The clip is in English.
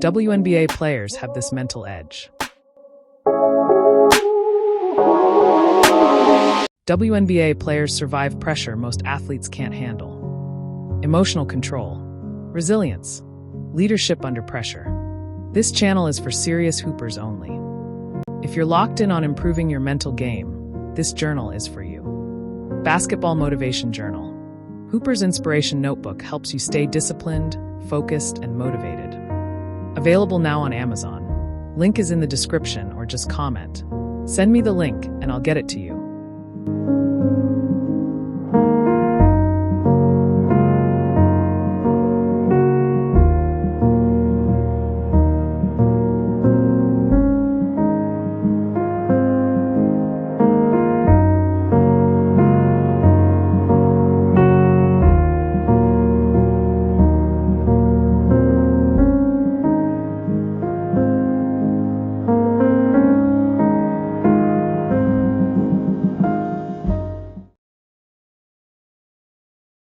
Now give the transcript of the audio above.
WNBA players have this mental edge. WNBA players survive pressure most athletes can't handle. Emotional control, resilience, leadership under pressure. This channel is for serious hoopers only. If you're locked in on improving your mental game, this journal is for you. Basketball Motivation Journal. Hooper's Inspiration Notebook helps you stay disciplined, focused, and motivated. Available now on Amazon. Link is in the description or just comment. Send me the link and I'll get it to you.